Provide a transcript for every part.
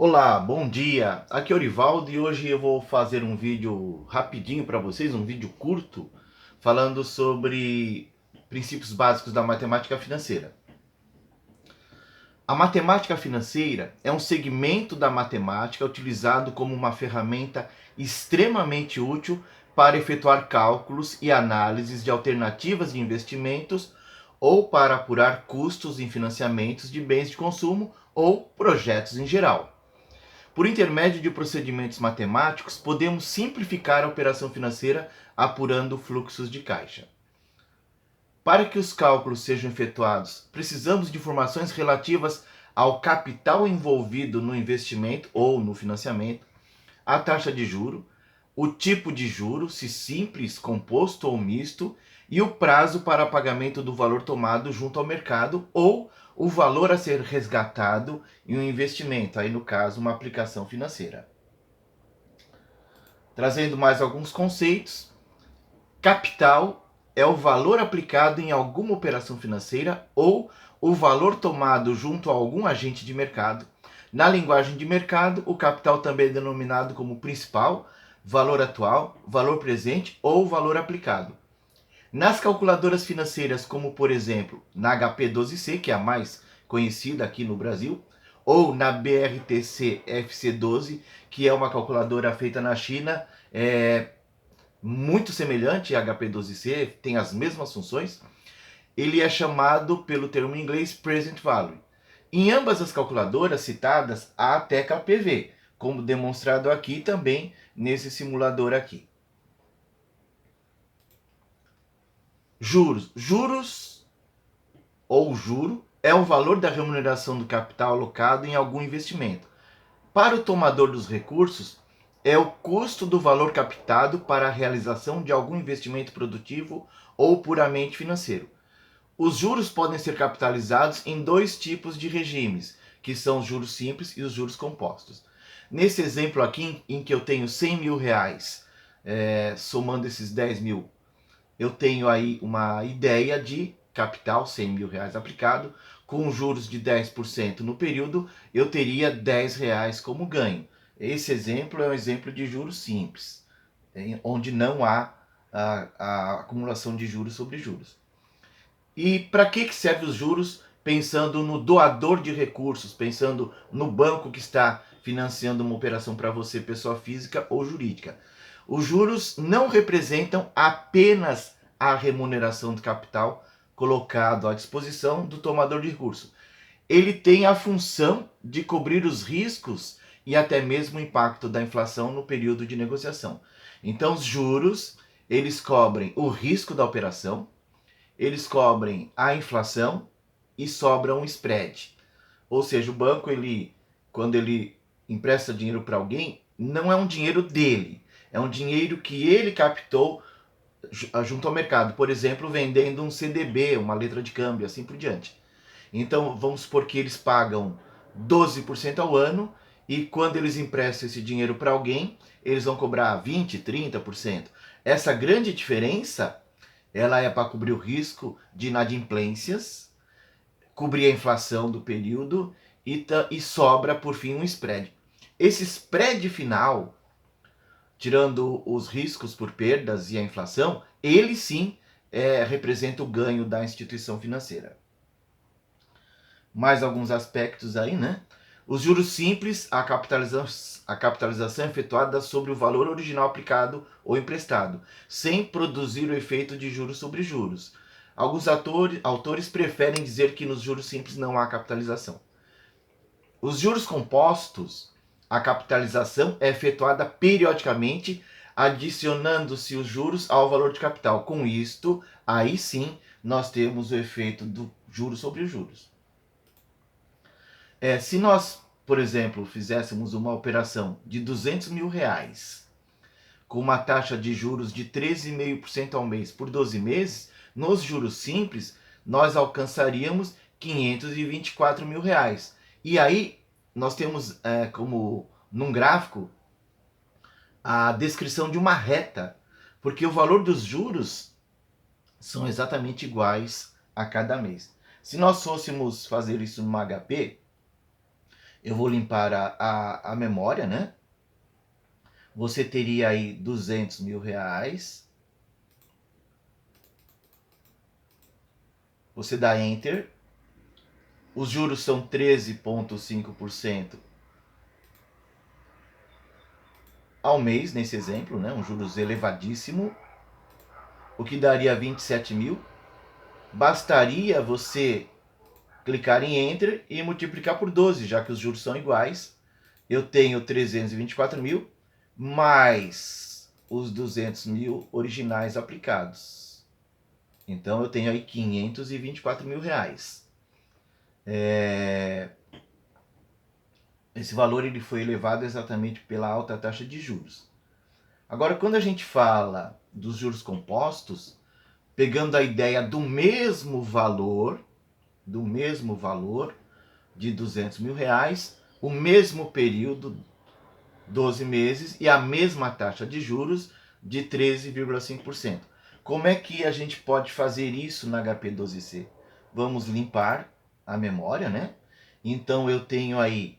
Olá, bom dia. Aqui é o Orivaldo e hoje eu vou fazer um vídeo rapidinho para vocês, um vídeo curto, falando sobre princípios básicos da matemática financeira. A matemática financeira é um segmento da matemática utilizado como uma ferramenta extremamente útil para efetuar cálculos e análises de alternativas de investimentos ou para apurar custos em financiamentos de bens de consumo ou projetos em geral. Por intermédio de procedimentos matemáticos, podemos simplificar a operação financeira apurando fluxos de caixa. Para que os cálculos sejam efetuados, precisamos de informações relativas ao capital envolvido no investimento ou no financiamento, a taxa de juro, o tipo de juro, se simples, composto ou misto, e o prazo para pagamento do valor tomado junto ao mercado ou o valor a ser resgatado em um investimento, aí no caso uma aplicação financeira. Trazendo mais alguns conceitos, capital é o valor aplicado em alguma operação financeira ou o valor tomado junto a algum agente de mercado. Na linguagem de mercado, o capital também é denominado como principal, valor atual, valor presente ou valor aplicado. Nas calculadoras financeiras, como por exemplo na HP12C, que é a mais conhecida aqui no Brasil, ou na BRTC FC12, que é uma calculadora feita na China, muito semelhante à HP12C, tem as mesmas funções, ele é chamado pelo termo em inglês Present Value. Em ambas as calculadoras citadas, há até KPV, como demonstrado aqui também nesse simulador aqui. Juros. Juros ou juro é o valor da remuneração do capital alocado em algum investimento. Para o tomador dos recursos, é o custo do valor captado para a realização de algum investimento produtivo ou puramente financeiro. Os juros podem ser capitalizados em dois tipos de regimes, que são os juros simples e os juros compostos. Nesse exemplo aqui, em que eu tenho 100 mil reais, somando esses 10 mil, eu tenho aí uma ideia de capital, 100 mil reais aplicado, com juros de 10% no período, eu teria 10 reais como ganho. Esse exemplo é um exemplo de juros simples, onde não há a acumulação de juros sobre juros. E para que serve os juros? Pensando no doador de recursos, pensando no banco que está financiando uma operação para você, pessoa física ou jurídica. Os juros não representam apenas a remuneração do capital colocado à disposição do tomador de recurso. Ele tem a função de cobrir os riscos e até mesmo o impacto da inflação no período de negociação. Então, os juros, eles cobrem o risco da operação, eles cobrem a inflação e sobra um spread. Ou seja, o banco, quando ele empresta dinheiro para alguém, não é um dinheiro dele, é um dinheiro que ele captou junto ao mercado. Por exemplo, vendendo um CDB, uma letra de câmbio, assim por diante. Então, vamos supor que eles pagam 12% ao ano e quando eles emprestam esse dinheiro para alguém, eles vão cobrar 20%, 30%. Essa grande diferença, ela é para cobrir o risco de inadimplências, cobrir a inflação do período e sobra, por fim, um spread. Esse spread final, tirando os riscos por perdas e a inflação, ele sim representa o ganho da instituição financeira. Mais alguns aspectos aí, né? Os juros simples, a capitalização é efetuada sobre o valor original aplicado ou emprestado, sem produzir o efeito de juros sobre juros. Alguns autores preferem dizer que nos juros simples não há capitalização. Os juros compostos, a capitalização é efetuada periodicamente, adicionando-se os juros ao valor de capital. Com isto, aí sim, nós temos o efeito do juros sobre juros. Se nós, por exemplo, fizéssemos uma operação de 200 mil reais com uma taxa de juros de 13,5% ao mês por 12 meses, nos juros simples, nós alcançaríamos 524 mil reais. E aí, nós temos como num gráfico a descrição de uma reta, porque o valor dos juros são exatamente iguais a cada mês. Se nós fôssemos fazer isso numa HP, Eu vou limpar a memória, né? Você teria aí 200 mil reais. Você dá Enter. Os juros são 13,5% ao mês, nesse exemplo, né? Um juros elevadíssimo, o que daria 27 mil. Bastaria você clicar em Enter e multiplicar por 12, já que os juros são iguais. Eu tenho 324 mil, mais os 200 mil originais aplicados. Então eu tenho aí 524 mil reais. Esse valor ele foi elevado exatamente pela alta taxa de juros. Agora, quando a gente fala dos juros compostos, pegando a ideia do mesmo valor de 200 mil reais, o mesmo período, 12 meses, e a mesma taxa de juros de 13,5%. Como é que a gente pode fazer isso na HP12C? Vamos limpar a memória, né? Então eu tenho aí,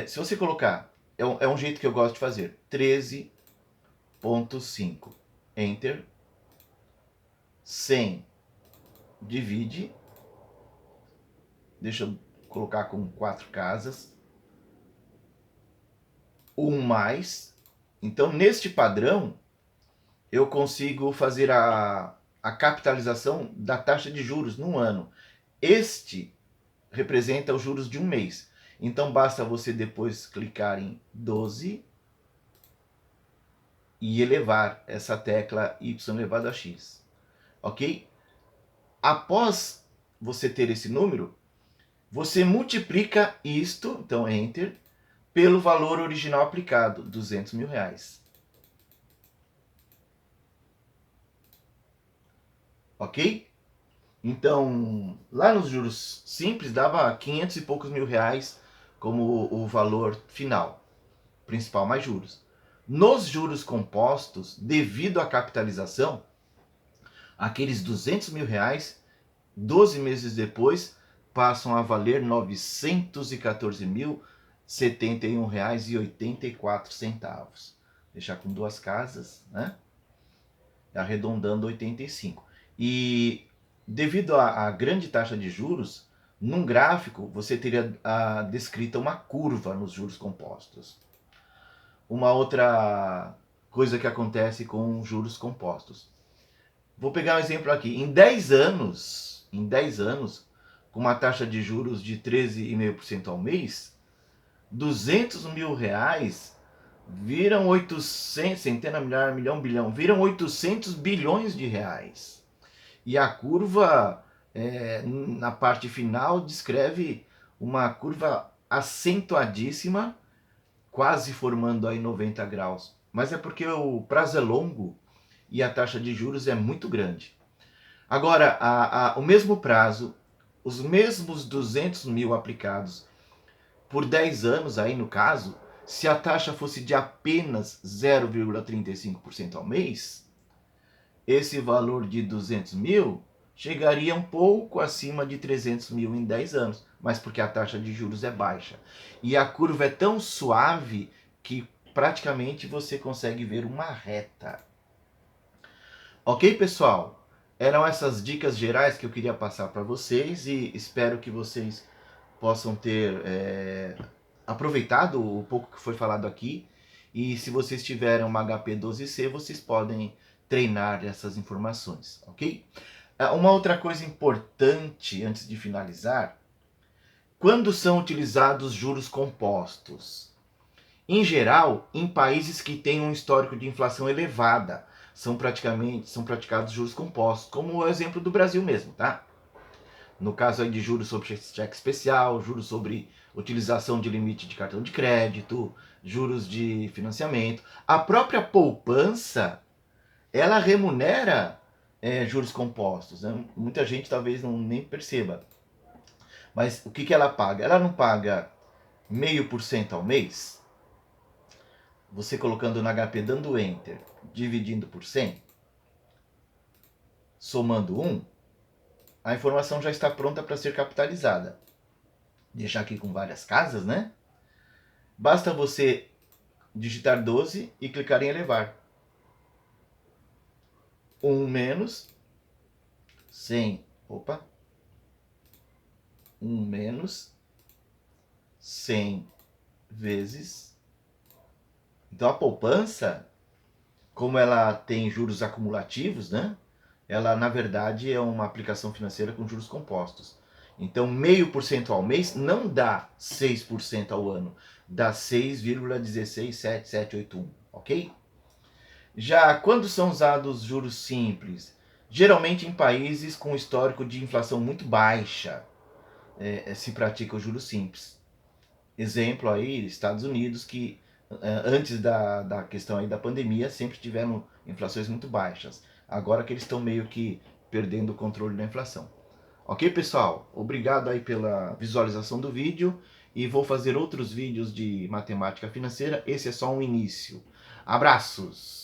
se você colocar, é um jeito que eu gosto de fazer, 13,5, Enter, 100, divide, deixa eu colocar com 4 casas, 1 mais. Então, neste padrão, eu consigo fazer a capitalização da taxa de juros num ano. Este representa os juros de um mês. Então, basta você depois clicar em 12 e elevar essa tecla y elevado a x. Ok? Após você ter esse número, você multiplica isto, então Enter, pelo valor original aplicado, 200 mil reais. Ok? Então, lá nos juros simples dava 500 e poucos mil reais como o valor final, principal mais juros. Nos juros compostos, devido à capitalização, aqueles 200 mil reais, 12 meses depois, passam a valer R$ 914.071,84. Deixar com 2 casas, né? Arredondando 85. E devido à grande taxa de juros, num gráfico você teria descrita uma curva nos juros compostos. Uma outra coisa que acontece com juros compostos. Vou pegar um exemplo aqui. Em 10 anos, com uma taxa de juros de 13,5% ao mês, 200 mil reais viram 800, centena, milhar, milhão, bilhão, viram 800 bilhões de reais. E a curva, na parte final, descreve uma curva acentuadíssima, quase formando aí 90 graus. Mas é porque o prazo é longo e a taxa de juros é muito grande. Agora, o mesmo prazo, os mesmos 200 mil aplicados por 10 anos, aí no caso, se a taxa fosse de apenas 0,35% ao mês, esse valor de 200 mil chegaria um pouco acima de 300 mil em 10 anos, mas porque a taxa de juros é baixa. E a curva é tão suave que praticamente você consegue ver uma reta. Ok, pessoal? Eram essas dicas gerais que eu queria passar para vocês e espero que vocês possam ter aproveitado o pouco que foi falado aqui. E se vocês tiverem uma HP12C, vocês podem treinar essas informações, ok? Uma outra coisa importante antes de finalizar, quando são utilizados juros compostos? Em geral, em países que têm um histórico de inflação elevada, são praticados juros compostos, como o exemplo do Brasil mesmo, tá? No caso aí de juros sobre cheque especial, juros sobre utilização de limite de cartão de crédito, juros de financiamento. A própria poupança, ela remunera juros compostos, né? Muita gente talvez nem perceba. Mas o que ela paga? Ela não paga 0,5% ao mês? Você colocando no HP, dando Enter, dividindo por 100, somando 1, a informação já está pronta para ser capitalizada. deixar aqui com várias casas, né? Basta você digitar 12 e clicar em elevar. 1 menos 100. Opa. 1 menos 100 vezes. Então a poupança, como ela tem juros acumulativos, né? Ela na verdade é uma aplicação financeira com juros compostos. Então 0,5% ao mês não dá 6% ao ano, dá 6,16781, ok? Já quando são usados juros simples? Geralmente em países com histórico de inflação muito baixa se pratica o juros simples. Exemplo aí, Estados Unidos, que antes da questão aí da pandemia sempre tiveram inflações muito baixas. Agora que eles estão meio que perdendo o controle da inflação. Ok, pessoal? Obrigado aí pela visualização do vídeo e vou fazer outros vídeos de matemática financeira. Esse é só um início. Abraços!